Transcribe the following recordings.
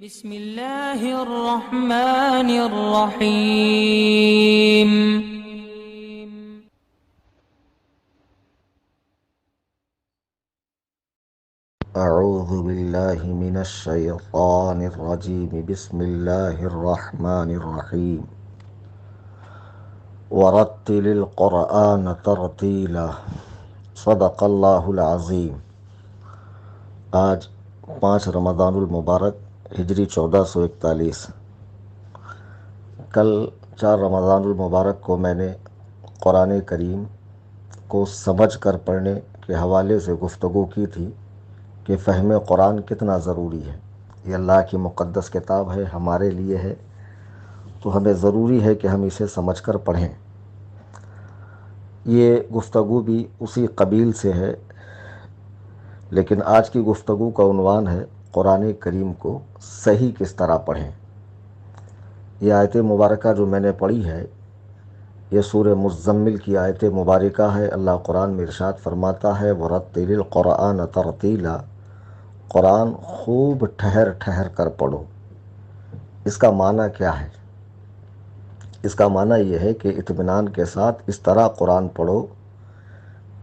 بسم اللہ الرحمن الرحیم۔ اعوذ باللہ من الشیطان الرجیم، بسم اللہ الرحمن الرحیم۔ ورتل القرآن ترتیلا، صدق اللہ العظیم۔ آج 5 رمضان المبارک ہجری 1441۔ کل 4 رمضان المبارک کو میں نے قرآن کریم کو سمجھ کر پڑھنے کے حوالے سے گفتگو کی تھی کہ فہم قرآن کتنا ضروری ہے۔ یہ اللہ کی مقدس کتاب ہے، ہمارے لیے ہے، تو ہمیں ضروری ہے کہ ہم اسے سمجھ کر پڑھیں۔ یہ گفتگو بھی اسی قبیل سے ہے، لیکن آج کی گفتگو کا عنوان ہے قرآن کریم کو صحیح کس طرح پڑھیں۔ یہ آیت مبارکہ جو میں نے پڑھی ہے، یہ سورہ مزمل کی آیت مبارکہ ہے۔ اللہ قرآن میں ارشاد فرماتا ہے وَرَتِّلِ الْقُرْآنَ تَرْتِیلًا، قرآن خوب ٹھہر ٹھہر کر پڑھو۔ اس کا معنی کیا ہے؟ اس کا معنی یہ ہے کہ اطمینان کے ساتھ اس طرح قرآن پڑھو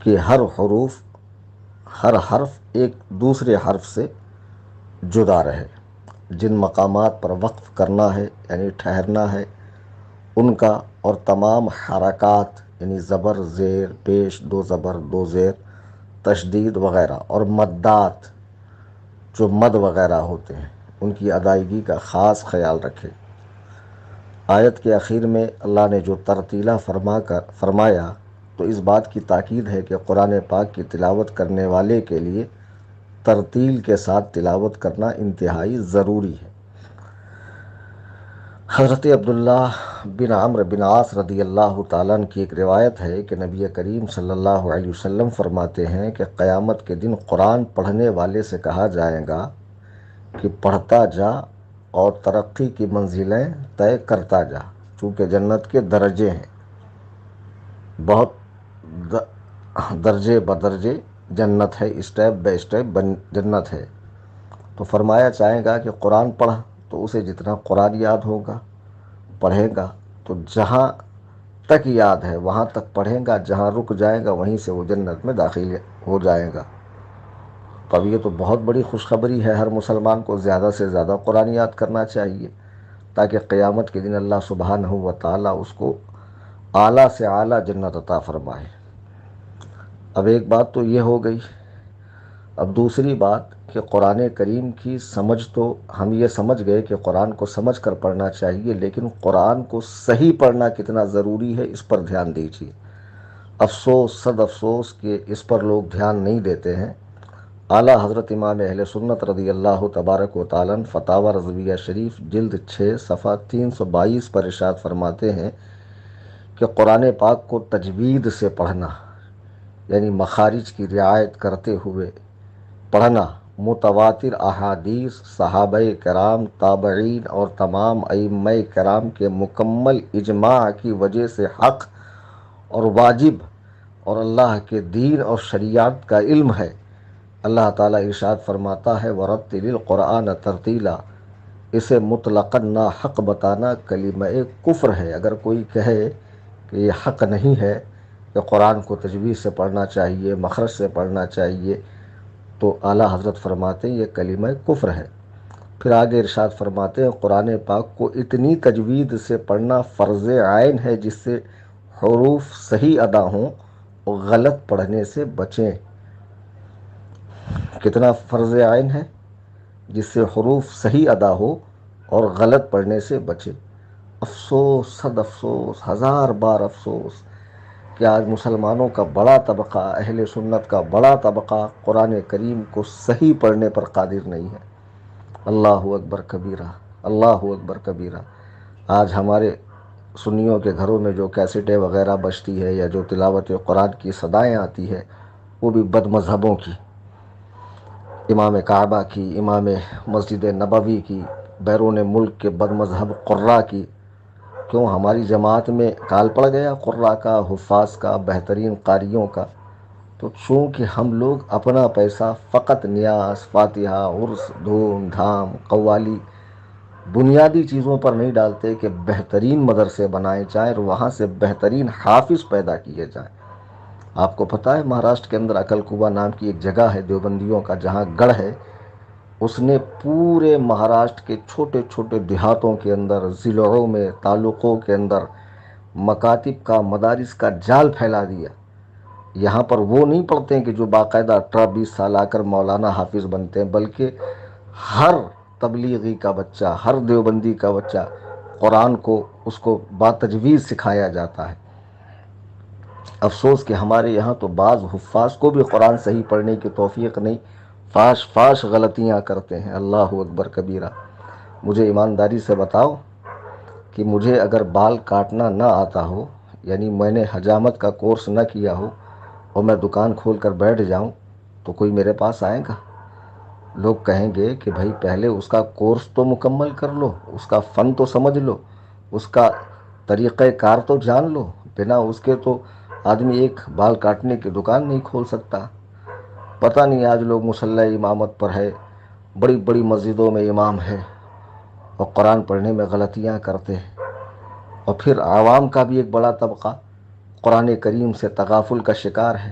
کہ ہر حرف ایک دوسرے حرف سے جدا رہے۔ جن مقامات پر وقف کرنا ہے یعنی ٹھہرنا ہے ان کا، اور تمام حرکات یعنی زبر، زیر، پیش، دو زبر، دو زیر، تشدید وغیرہ، اور مدات جو مد وغیرہ ہوتے ہیں ان کی ادائیگی کا خاص خیال رکھے۔ آیت کے اخیر میں اللہ نے جو ترتیلا فرمایا تو اس بات کی تاکید ہے کہ قرآن پاک کی تلاوت کرنے والے کے لیے ترتیل کے ساتھ تلاوت کرنا انتہائی ضروری ہے۔ حضرت عبداللہ بن عمرو بن عاص رضی اللہ تعالیٰ عنہ کی ایک روایت ہے کہ نبی کریم صلی اللہ علیہ وسلم فرماتے ہیں کہ قیامت کے دن قرآن پڑھنے والے سے کہا جائے گا کہ پڑھتا جا اور ترقی کی منزلیں طے کرتا جا، چونکہ جنت کے درجے ہیں، بہت درجے بدرجے جنت ہے، اسٹیپ بائی اسٹیپ جنت ہے۔ تو فرمایا جائے گا کہ قرآن پڑھا، تو اسے جتنا قرآن یاد ہوگا پڑھے گا تو جہاں تک یاد ہے وہاں تک پڑھے گا، جہاں رک جائے گا وہیں سے وہ جنت میں داخل ہو جائے گا۔ تو اب یہ تو بہت بڑی خوشخبری ہے، ہر مسلمان کو زیادہ سے زیادہ قرآن یاد کرنا چاہیے تاکہ قیامت کے دن اللہ سبحانہ و تعالیٰ اس کو اعلیٰ سے اعلیٰ جنت عطا فرمائے۔ اب ایک بات تو یہ ہو گئی، اب دوسری بات کہ قرآن کریم کی سمجھ تو ہم یہ سمجھ گئے کہ قرآن کو سمجھ کر پڑھنا چاہیے، لیکن قرآن کو صحیح پڑھنا کتنا ضروری ہے اس پر دھیان دیجیے۔ افسوس، صد افسوس کہ اس پر لوگ دھیان نہیں دیتے ہیں۔ اعلیٰ حضرت امام اہل سنت رضی اللہ تبارک و تعالیٰ فتاوی رضویہ شریف جلد 6 صفحہ 322 پر ارشاد فرماتے ہیں کہ قرآن پاک کو تجوید سے پڑھنا یعنی مخارج کی رعایت کرتے ہوئے پڑھنا، متواتر احادیث، صحابہ کرام، تابعین اور تمام ائمہ کرام کے مکمل اجماع کی وجہ سے حق اور واجب اور اللہ کے دین اور شریعت کا علم ہے۔ اللہ تعالیٰ ارشاد فرماتا ہے وَرَتِّلِ الْقُرْآنَ تَرْتِیلًا، اسے مطلقاً ناحق بتانا کلمہ کفر ہے۔ اگر کوئی کہے کہ یہ حق نہیں ہے کہ قرآن کو تجوید سے پڑھنا چاہیے، مخرج سے پڑھنا چاہیے، تو اعلیٰ حضرت فرماتے ہیں یہ کلمہ کفر ہے۔ پھر آگے ارشاد فرماتے ہیں قرآن پاک کو اتنی تجوید سے پڑھنا فرض عین ہے جس سے حروف صحیح ادا ہوں اور غلط پڑھنے سے بچیں۔ کتنا فرض عین ہے؟ جس سے حروف صحیح ادا ہو اور غلط پڑھنے سے بچے۔ افسوس، صد افسوس، ہزار بار افسوس کہ آج مسلمانوں کا بڑا طبقہ، اہل سنت کا بڑا طبقہ قرآن کریم کو صحیح پڑھنے پر قادر نہیں ہے۔ اللہ اکبر کبیرہ، اللہ اکبر کبیرہ۔ آج ہمارے سنیوں کے گھروں میں جو کیسٹیں وغیرہ بجتی ہے یا جو تلاوت قرآن کی صدائیں آتی ہے وہ بھی بد مذہبوں کی، امام کعبہ کی، امام مسجد نبوی کی، بیرون ملک کے بد مذہب قراء کی۔ کیوں؟ ہماری جماعت میں کال پڑ گیا قراء کا، حفاظ کا، بہترین قاریوں کا۔ تو چونکہ ہم لوگ اپنا پیسہ فقط نیاز، فاتحہ، عرس، دھوم دھام، قوالی بنیادی چیزوں پر نہیں ڈالتے کہ بہترین مدرسے بنائے جائیں اور وہاں سے بہترین حافظ پیدا کیے جائیں۔ آپ کو پتہ ہے مہاراشٹر کے اندر اکل کوبا نام کی ایک جگہ ہے دیوبندیوں کا، جہاں گڑھ ہے، اس نے پورے مہاراشٹر کے چھوٹے چھوٹے دیہاتوں کے اندر، ضلعوں میں، تعلقوں کے اندر مکاتب کا، مدارس کا جال پھیلا دیا۔ یہاں پر وہ نہیں پڑھتے ہیں کہ جو باقاعدہ 18-20 سال آ کر مولانا حافظ بنتے ہیں، بلکہ ہر تبلیغی کا بچہ، ہر دیوبندی کا بچہ قرآن کو، اس کو باتجویز سکھایا جاتا ہے۔ افسوس کہ ہمارے یہاں تو بعض حفاظ کو بھی قرآن صحیح پڑھنے کی توفیق نہیں، فاش فاش غلطیاں کرتے ہیں۔ اللہ اکبر کبیرہ۔ مجھے ایمانداری سے بتاؤ کہ مجھے اگر بال کاٹنا نہ آتا ہو، یعنی میں نے حجامت کا کورس نہ کیا ہو، اور میں دکان کھول کر بیٹھ جاؤں تو کوئی میرے پاس آئے گا؟ لوگ کہیں گے کہ بھائی پہلے اس کا کورس تو مکمل کر لو، اس کا فن تو سمجھ لو، اس کا طریقہ کار تو جان لو، بنا اس کے تو آدمی ایک بال کاٹنے کی دکان نہیں کھول سکتا۔ پتہ نہیں آج لوگ مصلی امامت پر ہے، بڑی بڑی مسجدوں میں امام ہے اور قرآن پڑھنے میں غلطیاں کرتے ہیں، اور پھر عوام کا بھی ایک بڑا طبقہ قرآن کریم سے تغافل کا شکار ہے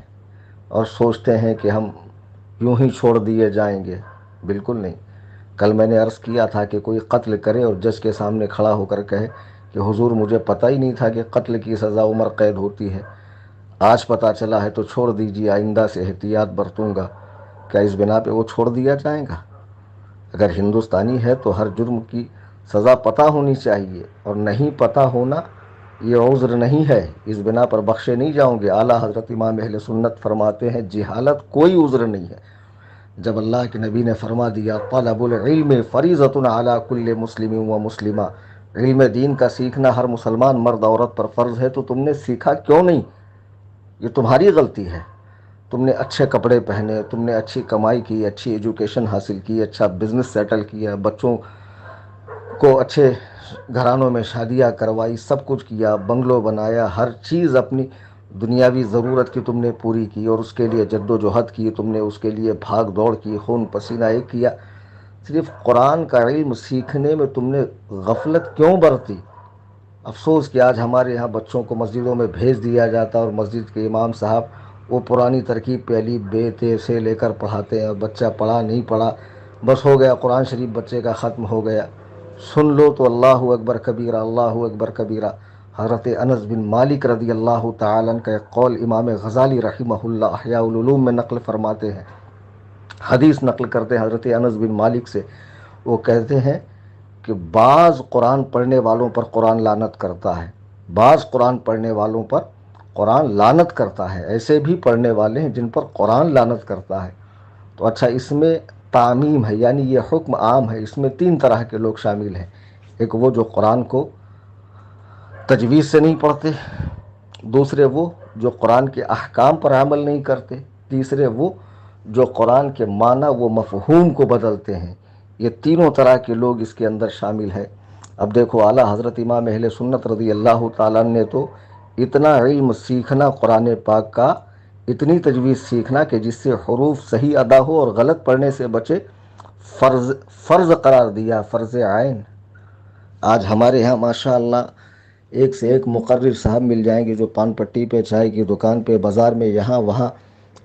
اور سوچتے ہیں کہ ہم یوں ہی چھوڑ دیے جائیں گے۔ بالکل نہیں۔ کل میں نے عرض کیا تھا کہ کوئی قتل کرے اور جج کے سامنے کھڑا ہو کر کہے کہ حضور مجھے پتہ ہی نہیں تھا کہ قتل کی سزا عمر قید ہوتی ہے، آج پتہ چلا ہے تو چھوڑ دیجیے، آئندہ سے احتیاط برتوں گا، کیا اس بنا پہ وہ چھوڑ دیا جائے گا؟ اگر ہندوستانی ہے تو ہر جرم کی سزا پتہ ہونی چاہیے، اور نہیں پتہ ہونا یہ عذر نہیں ہے، اس بنا پر بخشے نہیں جاؤں گے۔ اعلیٰ حضرت امام اہل سنت فرماتے ہیں جہالت کوئی عذر نہیں ہے۔ جب اللہ کے نبی نے فرما دیا طلب العلم فریضۃ علی کل مسلم و مسلمہ، علم دین کا سیکھنا ہر مسلمان مرد عورت پر فرض ہے، تو تم نے سیکھا کیوں نہیں؟ یہ تمہاری غلطی ہے۔ تم نے اچھے کپڑے پہنے، تم نے اچھی کمائی کی، اچھی ایجوکیشن حاصل کی، اچھا بزنس سیٹل کیا، بچوں کو اچھے گھرانوں میں شادیاں کروائی، سب کچھ کیا، بنگلو بنایا، ہر چیز اپنی دنیاوی ضرورت کی تم نے پوری کی، اور اس کے لیے جد و جہد کی، تم نے اس کے لیے بھاگ دوڑ کی، خون پسینہ ایک کیا۔ صرف قرآن کا علم سیکھنے میں تم نے غفلت کیوں برتی؟ افسوس کہ آج ہمارے یہاں بچوں کو مسجدوں میں بھیج دیا جاتا ہے، اور مسجد کے امام صاحب وہ پرانی ترکیب پہ الف بے تے سے لے کر پڑھاتے ہیں، اور بچہ پڑھا نہیں پڑھا بس ہو گیا، قرآن شریف بچے کا ختم ہو گیا۔ سن لو تو اللہ اکبر کبیرہ، اللہ اکبر کبیرہ۔ حضرت انس بن مالک رضی اللہ تعالیٰ عنہ کا ایک قول امام غزالی رحمہ اللہ احیاء العلوم میں نقل فرماتے ہیں، حدیث نقل کرتے ہیں حضرت انس بن مالک سے۔ وہ کہتے ہیں کہ بعض قرآن پڑھنے والوں پر قرآن لعنت کرتا ہے، بعض قرآن پڑھنے والوں پر قرآن لعنت کرتا ہے، ایسے بھی پڑھنے والے ہیں جن پر قرآن لعنت کرتا ہے۔ تو اچھا، اس میں تعمیم ہے، یعنی یہ حکم عام ہے، اس میں 3 طرح کے لوگ شامل ہیں۔ ایک وہ جو قرآن کو تجویز سے نہیں پڑھتے، دوسرے وہ جو قرآن کے احکام پر عمل نہیں کرتے، تیسرے وہ جو قرآن کے معنی و مفہوم کو بدلتے ہیں۔ یہ تینوں طرح کے لوگ اس کے اندر شامل ہیں۔ اب دیکھو اعلیٰ حضرت امام اہل سنت رضی اللہ تعالیٰ نے تو اتنا علم سیکھنا قرآن پاک کا، اتنی تجویز سیکھنا کہ جس سے حروف صحیح ادا ہو اور غلط پڑھنے سے بچے، فرض قرار دیا، فرض عین۔ آج ہمارے یہاں ماشاء اللہ ایک سے ایک مقرر صاحب مل جائیں گے جو پان پٹی پہ، چائے کی دکان پہ، بازار میں، یہاں وہاں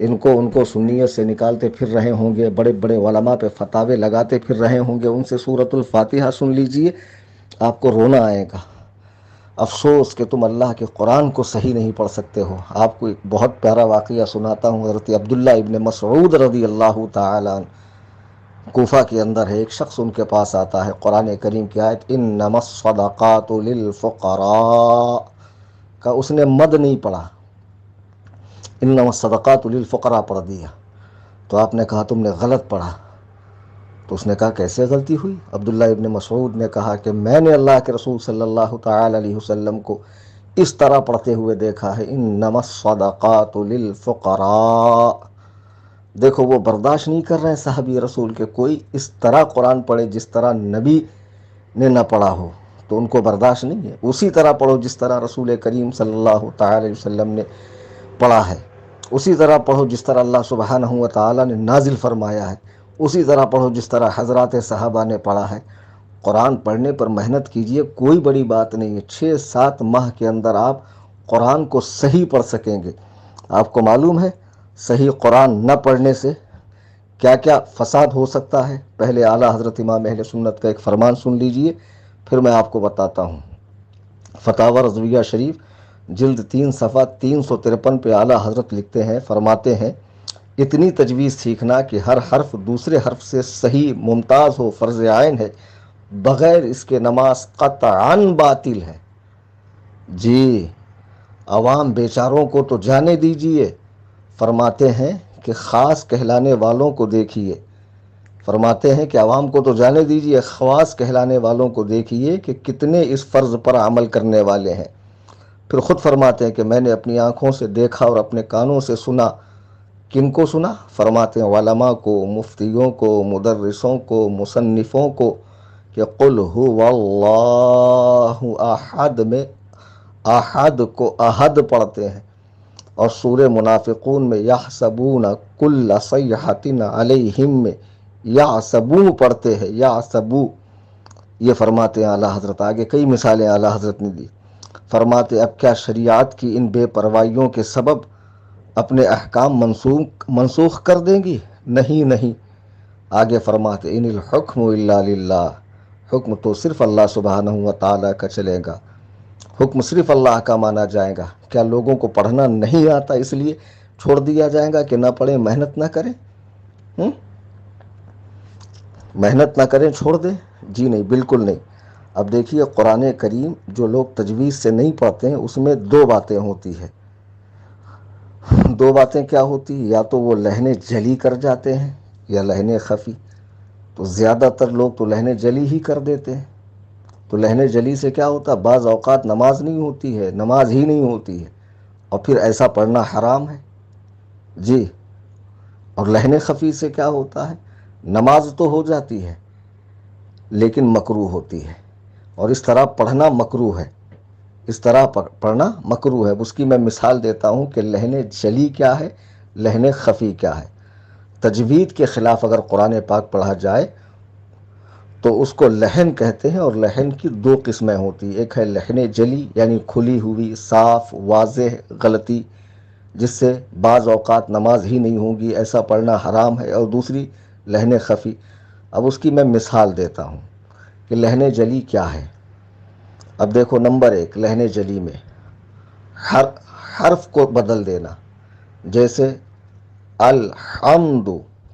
ان کو سنیت سے نکالتے پھر رہے ہوں گے، بڑے بڑے علماء پہ فتاوے لگاتے پھر رہے ہوں گے۔ ان سے سورۃ الفاتحہ سن لیجئے، آپ کو رونا آئے گا۔ افسوس کہ تم اللہ کے قرآن کو صحیح نہیں پڑھ سکتے ہو۔ آپ کو ایک بہت پیارا واقعہ سناتا ہوں۔ حضرت عبداللہ ابن مسعود رضی اللہ تعالیٰ عنہ کوفہ کے اندر ہے، ایک شخص ان کے پاس آتا ہے، قرآن کریم کی آیت انما الصدقات للفقراء کا اس نے مد نہیں پڑھا، انما الصدقات للفقراء پڑھ دیا۔ تو آپ نے کہا تم نے غلط پڑھا۔ تو اس نے کہا کیسے غلطی ہوئی؟ عبداللہ ابن مسعود نے کہا کہ میں نے اللہ کے رسول صلی اللہ تعالی علیہ وسلم کو اس طرح پڑھتے ہوئے دیکھا ہے، انما الصدقات للفقراء۔ دیکھو وہ برداشت نہیں کر رہے ہیں صحابی رسول کے کوئی اس طرح قرآن پڑھے جس طرح نبی نے نہ پڑھا ہو، تو ان کو برداشت نہیں ہے۔ اسی طرح پڑھو جس طرح رسول کریم صلی اللہ تعالی علیہ وسلم نے پڑھا ہے، اسی طرح پڑھو جس طرح اللہ سبحانہ و تعالی نے نازل فرمایا ہے، اسی طرح پڑھو جس طرح حضرات صحابہ نے پڑھا ہے۔ قرآن پڑھنے پر محنت کیجئے، کوئی بڑی بات نہیں ہے، 6-7 ماہ کے اندر آپ قرآن کو صحیح پڑھ سکیں گے۔ آپ کو معلوم ہے صحیح قرآن نہ پڑھنے سے کیا کیا فساد ہو سکتا ہے؟ پہلے اعلیٰ حضرت امام اہل سنت کا ایک فرمان سن لیجئے، پھر میں آپ کو بتاتا ہوں۔ فتاوی رضویہ شریف جلد 3 صفحہ 353 پہ اعلیٰ حضرت لکھتے ہیں، فرماتے ہیں اتنی تجویز سیکھنا کہ ہر حرف دوسرے حرف سے صحیح ممتاز ہو فرض عین ہے، بغیر اس کے نماز قطعاً باطل ہے۔ جی، عوام بیچاروں کو تو جانے دیجئے، فرماتے ہیں کہ خاص کہلانے والوں کو دیکھیے، فرماتے ہیں کہ عوام کو تو جانے دیجئے، خواص کہلانے والوں کو دیکھیے کہ کتنے اس فرض پر عمل کرنے والے ہیں۔ پھر خود فرماتے ہیں کہ میں نے اپنی آنکھوں سے دیکھا اور اپنے کانوں سے سنا۔ کن کو سنا؟ فرماتے ہیں علماء کو، مفتیوں کو، مدرسوں کو، مصنفوں کو، کہ قل هو اللہ احد میں احد کو احد پڑھتے ہیں، اور سورہ منافقون میں یحسبون کل صیحۃ علیہم میں یحسبو پڑھتے ہیں، یحسبو۔ یہ فرماتے ہیں اعلیٰ حضرت، آگے کئی مثالیں اعلیٰ حضرت نے دی۔ فرماتے اب کیا شریعت کی ان بے پروائیوں کے سبب اپنے احکام منسوخ کر دیں گی؟ نہیں۔ آگے فرماتے ان الحکم الا للہ، حکم تو صرف اللہ سبحانہ و تعالیٰ کا چلے گا، حکم صرف اللہ کا مانا جائے گا۔ کیا لوگوں کو پڑھنا نہیں آتا اس لیے چھوڑ دیا جائے گا کہ نہ پڑھیں، محنت نہ کریں؟ محنت نہ کریں، چھوڑ دیں؟ جی نہیں، بالکل نہیں۔ اب دیکھیے قرآن کریم جو لوگ تجویز سے نہیں پڑھتے ہیں اس میں 2 باتیں ہوتی ہیں۔ 2 باتیں کیا ہوتی ہیں؟ یا تو وہ لہن جلی کر جاتے ہیں یا لہن خفی۔ تو زیادہ تر لوگ تو لہن جلی ہی کر دیتے ہیں۔ تو لہن جلی سے کیا ہوتا ہے؟ بعض اوقات نماز نہیں ہوتی ہے، نماز ہی نہیں ہوتی ہے، اور پھر ایسا پڑھنا حرام ہے۔ جی، اور لہن خفی سے کیا ہوتا ہے؟ نماز تو ہو جاتی ہے لیکن مکروہ ہوتی ہے، اور اس طرح پڑھنا مکروہ ہے، اس طرح پڑھنا مکروہ ہے۔ اس کی میں مثال دیتا ہوں کہ لہن جلی کیا ہے، لہن خفی کیا ہے۔ تجوید کے خلاف اگر قرآن پاک پڑھا جائے تو اس کو لہن کہتے ہیں، اور لہن کی 2 قسمیں ہوتی ہیں۔ ایک ہے لہن جلی یعنی کھلی ہوئی صاف واضح غلطی جس سے بعض اوقات نماز ہی نہیں ہوگی، ایسا پڑھنا حرام ہے، اور دوسری لہن خفی۔ اب اس کی میں مثال دیتا ہوں کہ لہن جلی کیا ہے۔ اب دیکھو، نمبر 1 لہن جلی میں حرف کو بدل دینا، جیسے الحمد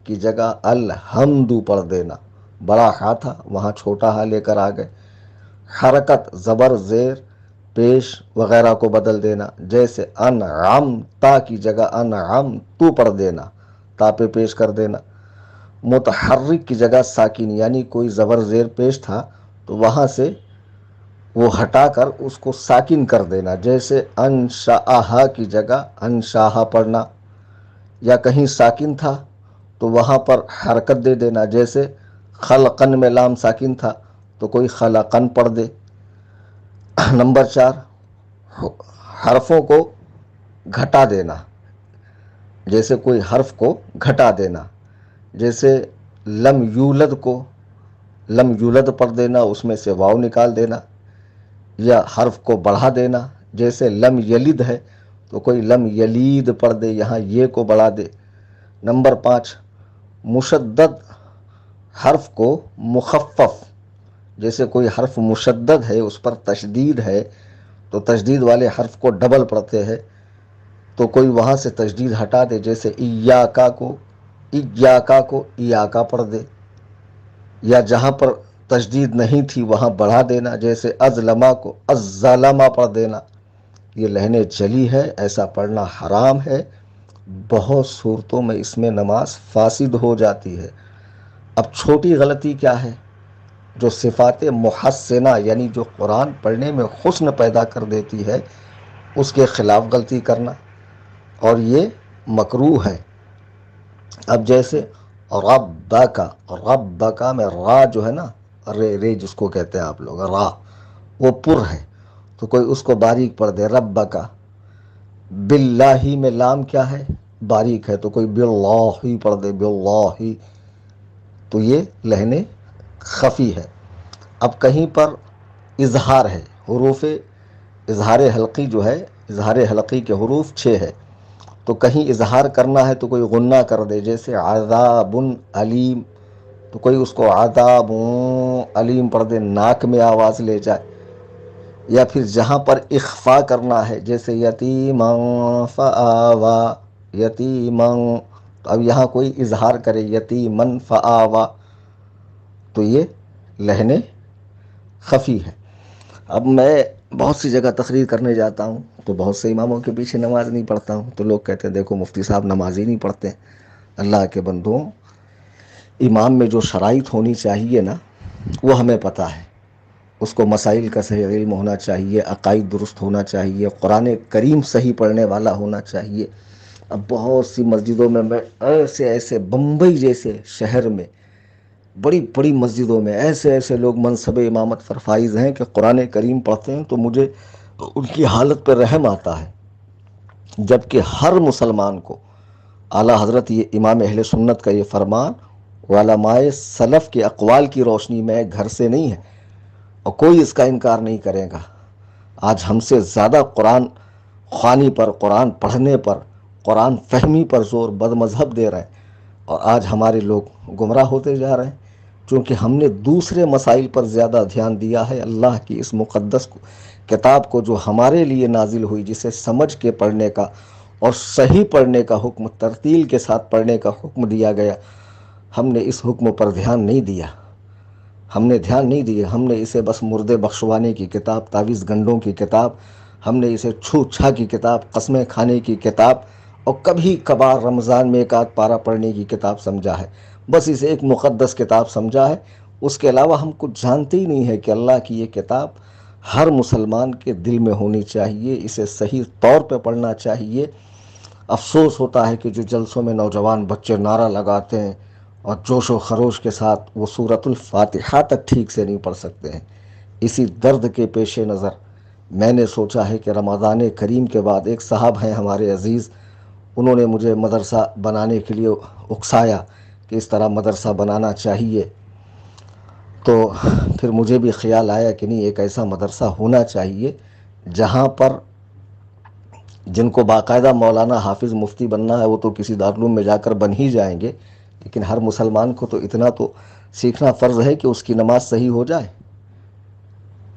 کی جگہ الحمد پڑھ دینا، بڑا ہا تھا وہاں چھوٹا ہا لے کر آ گئے۔ حرکت، زبر، زیر، پیش وغیرہ کو بدل دینا، جیسے انعمتا کی جگہ انعمتو پڑھ دینا، تا پہ پیش کر دینا۔ متحرک کی جگہ ساکن، یعنی کوئی زبر زیر پیش تھا تو وہاں سے وہ ہٹا کر اس کو ساکن کر دینا، جیسے انشاہا کی جگہ انشاہا پڑھنا، یا کہیں ساکن تھا تو وہاں پر حرکت دے دینا، جیسے خلقن میں لام ساکن تھا تو کوئی خلقن پڑھ دے۔ نمبر 4 حرفوں کو گھٹا دینا، جیسے کوئی حرف کو گھٹا دینا، جیسے لم یولد کو لم یولد پڑھ دینا، اس میں سے واو نکال دینا، یا حرف کو بڑھا دینا، جیسے لم یلد ہے تو کوئی لم یلید پڑھ دے، یہاں یہ کو بڑھا دے۔ نمبر 5 مشدد حرف کو مخفف، جیسے کوئی حرف مشدد ہے اس پر تشدید ہے تو تشدید والے حرف کو ڈبل پڑھتے ہیں، تو کوئی وہاں سے تشدید ہٹا دے، جیسے ایاکا کو ایاکا پڑھ دے، یا جہاں پر تشدید نہیں تھی وہاں بڑھا دینا، جیسے ازلما کو الظلما پڑھ دینا۔ یہ لہن جلی ہے، ایسا پڑھنا حرام ہے، بہت صورتوں میں اس میں نماز فاسد ہو جاتی ہے۔ اب چھوٹی غلطی کیا ہے؟ جو صفات محسنہ یعنی جو قرآن پڑھنے میں حسن پیدا کر دیتی ہے اس کے خلاف غلطی کرنا، اور یہ مکروہ ہے۔ اب جیسے ربکا میں را جو ہے نا، رے جس کو کہتے ہیں آپ لوگ، را وہ پر ہے تو کوئی اس کو باریک پڑھ دے، ربکا۔ باللہ میں لام کیا ہے؟ باریک ہے تو کوئی باللہ پڑھ دے، باللہ، تو یہ لہن خفی ہے۔ اب کہیں پر اظہار ہے، حروف اظہار حلقی جو ہے، اظہار حلقی کے حروف 6 ہے، تو کہیں اظہار کرنا ہے تو کوئی غنہ کر دے، جیسے عذاب علیم، تو کوئی اس کو عذاب علیم پڑھ دے، ناک میں آواز لے جائے، یا پھر جہاں پر اخفا کرنا ہے جیسے یتیما فآوا، یتیما، تو اب یہاں کوئی اظہار کرے یتیمن فآوا، تو یہ لہن خفی ہے۔ اب میں بہت سی جگہ تقریر کرنے جاتا ہوں تو بہت سے اماموں کے پیچھے نماز نہیں پڑھتا ہوں، تو لوگ کہتے ہیں دیکھو مفتی صاحب نماز ہی نہیں پڑھتے۔ اللہ کے بندوں، امام میں جو شرائط ہونی چاہیے نا، وہ ہمیں پتہ ہے۔ اس کو مسائل کا صحیح علم ہونا چاہیے، عقائد درست ہونا چاہیے، قرآن کریم صحیح پڑھنے والا ہونا چاہیے۔ اب بہت سی مسجدوں میں ایسے بمبئی جیسے شہر میں بڑی بڑی مسجدوں میں ایسے لوگ منصب امامت پر فائز ہیں کہ قرآن کریم پڑھتے ہیں تو مجھے ان کی حالت پر رحم آتا ہے، جبکہ ہر مسلمان کو اعلیٰ حضرت یہ امام اہل سنت کا یہ فرمان علماء سلف کے اقوال کی روشنی میں گھر سے نہیں ہے، اور کوئی اس کا انکار نہیں کرے گا۔ آج ہم سے زیادہ قرآن خوانی پر، قرآن پڑھنے پر، قرآن فہمی پر زور بد مذہب دے رہے ہیں، اور آج ہمارے لوگ گمراہ ہوتے جا رہے ہیں، چونکہ ہم نے دوسرے مسائل پر زیادہ دھیان دیا ہے۔ اللہ کی اس مقدس کتاب کو جو ہمارے لیے نازل ہوئی، جسے سمجھ کے پڑھنے کا اور صحیح پڑھنے کا حکم، ترتیل کے ساتھ پڑھنے کا حکم دیا گیا، ہم نے اس حکم پر دھیان نہیں دیا، ہم نے اسے بس مردے بخشوانے کی کتاب، تعویذ گنڈوں کی کتاب، ہم نے اسے چھو چھا کی کتاب، قسمیں کھانے کی کتاب، اور کبھی کبھار رمضان میں ایک آدھ پارہ پڑھنے کی کتاب سمجھا ہے، بس اسے ایک مقدس کتاب سمجھا ہے۔ اس کے علاوہ ہم کچھ جانتے ہی نہیں ہے کہ اللہ کی یہ کتاب ہر مسلمان کے دل میں ہونی چاہیے، اسے صحیح طور پہ پڑھنا چاہیے۔ افسوس ہوتا ہے کہ جو جلسوں میں نوجوان بچے نعرہ لگاتے ہیں اور جوش و خروش کے ساتھ وہ سورۃ الفاتحہ تک ٹھیک سے نہیں پڑھ سکتے ہیں۔ اسی درد کے پیش نظر میں نے سوچا ہے کہ رمضان کریم کے بعد ایک صاحب ہیں ہمارے عزیز، انہوں نے مجھے مدرسہ بنانے کے لیے اکسایا کہ اس طرح مدرسہ بنانا چاہیے، تو پھر مجھے بھی خیال آیا کہ نہیں، ایک ایسا مدرسہ ہونا چاہیے جہاں پر جن کو باقاعدہ مولانا حافظ مفتی بننا ہے وہ تو کسی دارالعلوم میں جا کر بن ہی جائیں گے، لیکن ہر مسلمان کو تو اتنا تو سیکھنا فرض ہے کہ اس کی نماز صحیح ہو جائے،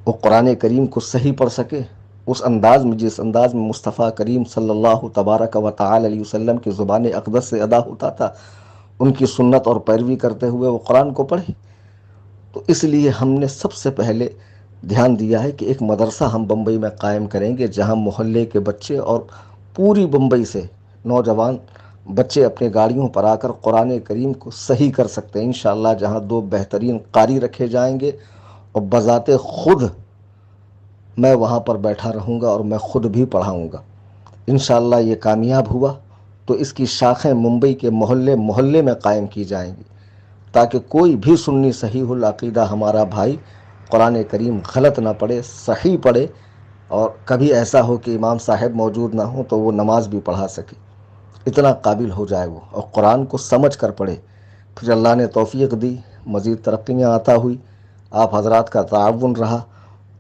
وہ قرآن کریم کو صحیح پڑھ سکے اس انداز میں جس انداز میں مصطفیٰ کریم صلی اللہ تبارک و تعالی علیہ وسلم کی زبان اقدس سے ادا ہوتا تھا، ان کی سنت اور پیروی کرتے ہوئے وہ قرآن کو پڑھے۔ تو اس لیے ہم نے سب سے پہلے دھیان دیا ہے کہ ایک مدرسہ ہم بمبئی میں قائم کریں گے، جہاں محلے کے بچے اور پوری بمبئی سے نوجوان بچے اپنے گاڑیوں پر آ کر قرآن کریم کو صحیح کر سکتے ہیں انشاءاللہ، جہاں 2 بہترین قاری رکھے جائیں گے، اور بذات خود میں وہاں پر بیٹھا رہوں گا اور میں خود بھی پڑھاؤں گا۔ انشاءاللہ یہ کامیاب ہوا تو اس کی شاخیں ممبئی کے محلے محلے میں قائم کی جائیں گی، تاکہ کوئی بھی سنی صحیح العقیدہ ہمارا بھائی قرآن کریم غلط نہ پڑھے، صحیح پڑھے، اور کبھی ایسا ہو کہ امام صاحب موجود نہ ہوں تو وہ نماز بھی پڑھا سکے، اتنا قابل ہو جائے وہ، اور قرآن کو سمجھ کر پڑھے۔ پھر اللہ نے توفیق دی، مزید ترقیاں عطا ہوئی، آپ حضرات کا تعاون رہا،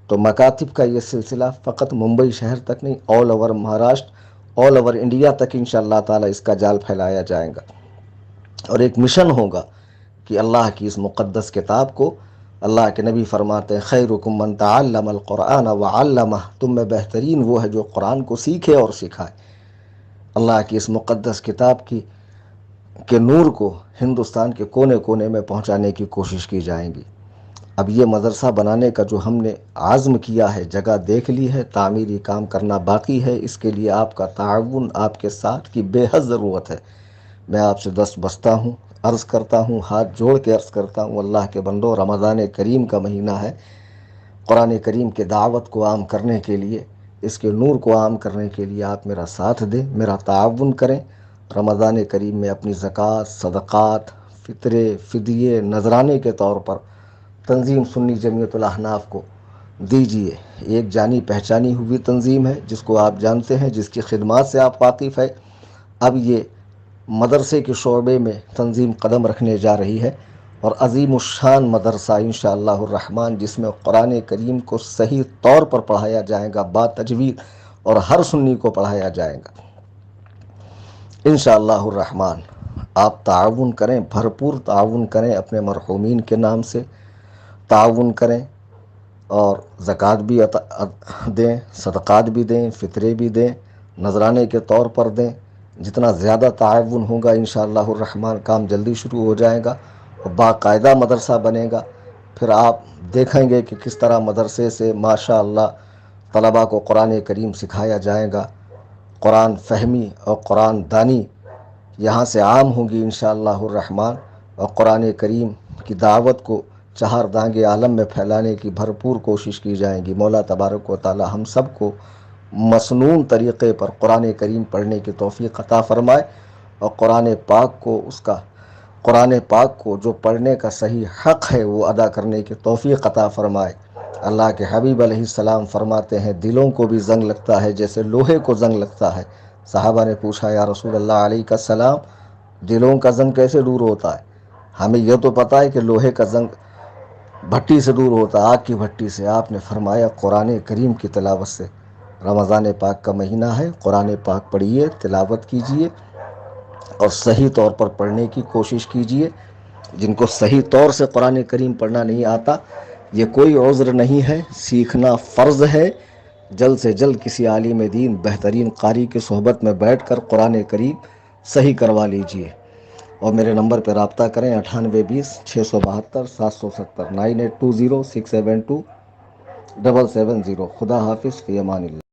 تو مکاتب کا یہ سلسلہ فقط ممبئی شہر تک نہیں، all over Maharashtra, all over India تک انشاءاللہ تعالی اس کا جال پھیلایا جائے گا، اور ایک مشن ہوگا کہ اللہ کی اس مقدس کتاب کو، اللہ کے نبی فرماتے ہیں خیرکم من تعلم القرآن وعلمہ، تم میں بہترین وہ ہے جو قرآن کو سیکھے اور سکھائے۔ اللہ کی اس مقدس کتاب کے نور کو ہندوستان کے کونے کونے میں پہنچانے کی کوشش کی جائیں گی۔ اب یہ مدرسہ بنانے کا جو ہم نے عزم کیا ہے، جگہ دیکھ لی ہے، تعمیری کام کرنا باقی ہے، اس کے لیے آپ کا تعاون، آپ کے ساتھ کی بے حد ضرورت ہے۔ میں آپ سے دست بستہ ہوں، عرض کرتا ہوں، ہاتھ جوڑ کے عرض کرتا ہوں، اللہ کے بندو، رمضان کریم کا مہینہ ہے، قرآن کریم کے دعوت کو عام کرنے کے لیے، اس کے نور کو عام کرنے کے لیے آپ میرا ساتھ دیں، میرا تعاون کریں۔ رمضان کریم میں اپنی زکوٰۃ، صدقات، فطرے، فدیے، نذرانے کے طور پر تنظیم سنی جمعیت الاحناف کو دیجیے۔ ایک جانی پہچانی ہوئی تنظیم ہے جس کو آپ جانتے ہیں، جس کی خدمات سے آپ واقف ہے۔ اب یہ مدرسے کے شعبے میں تنظیم قدم رکھنے جا رہی ہے، اور عظیم الشان مدرسہ انشاءاللہ الرحمن، جس میں قرآن کریم کو صحیح طور پر پڑھایا جائے گا، با تجوید، اور ہر سنی کو پڑھایا جائے گا انشاءاللہ الرحمن۔ آپ تعاون کریں، بھرپور تعاون کریں، اپنے مرحومین کے نام سے تعاون کریں، اور زکوٰۃ بھی دیں، صدقات بھی دیں، فطرے بھی دیں، نذرانے کے طور پر دیں۔ جتنا زیادہ تعاون ہوگا انشاءاللہ الرحمن کام جلدی شروع ہو جائے گا اور باقاعدہ مدرسہ بنے گا۔ پھر آپ دیکھیں گے کہ کس طرح مدرسے سے ماشاءاللہ طلباء کو قرآن کریم سکھایا جائے گا۔ قرآن فہمی اور قرآن دانی یہاں سے عام ہوگی انشاءاللہ الرحمن، اور قرآن کریم کی دعوت کو چہار دانگ عالم میں پھیلانے کی بھرپور کوشش کی جائے گی۔ مولا تبارک و تعالی ہم سب کو مسنون طریقے پر قرآن کریم پڑھنے کی توفیق عطا فرمائے، اور قرآن پاک کو جو پڑھنے کا صحیح حق ہے وہ ادا کرنے کی توفیق عطا فرمائے۔ اللہ کے حبیب علیہ السلام فرماتے ہیں دلوں کو بھی زنگ لگتا ہے جیسے لوہے کو زنگ لگتا ہے۔ صحابہ نے پوچھا یا رسول اللہ علیہ السلام، دلوں کا زنگ کیسے دور ہوتا ہے؟ ہمیں یہ تو پتہ ہے کہ لوہے کا زنگ بھٹی سے دور ہوتا ہے، آگ کی بھٹی سے۔ آپ نے فرمایا قرآن کریم کی تلاوت سے۔ رمضان پاک کا مہینہ ہے، قرآن پاک پڑھیے، تلاوت کیجیے، اور صحیح طور پر پڑھنے کی کوشش کیجیے۔ جن کو صحیح طور سے قرآن کریم پڑھنا نہیں آتا، یہ کوئی عذر نہیں ہے، سیکھنا فرض ہے۔ جلد سے جلد کسی عالم دین بہترین قاری کی صحبت میں بیٹھ کر قرآن کریم صحیح کروا لیجیے، اور میرے نمبر پہ رابطہ کریں 9820 672 770 9820 672 770۔ خدا حافظ، فی امان اللہ۔